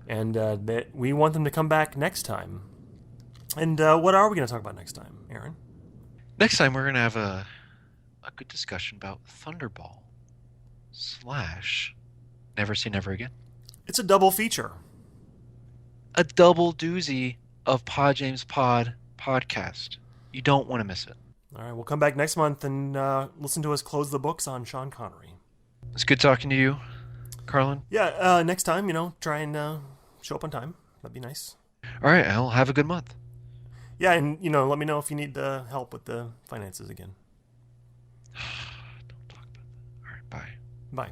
[SPEAKER 1] and that we want them to come back next time. And what are we going to talk about next time, Aaron?
[SPEAKER 2] Next time we're going to have a good discussion about Thunderball / Never Say Never Again.
[SPEAKER 1] It's a double feature.
[SPEAKER 2] A double doozy of Pod James Pod podcast. You don't want to miss it.
[SPEAKER 1] All right, we'll come back next month and listen to us close the books on Sean Connery.
[SPEAKER 2] It's good talking to you, Carlin.
[SPEAKER 1] Yeah, next time, try and show up on time. That'd be nice.
[SPEAKER 2] All right, Al, have a good month.
[SPEAKER 1] Yeah, and, let me know if you need help with the finances again.
[SPEAKER 2] Don't talk about that. All right, bye.
[SPEAKER 1] Bye.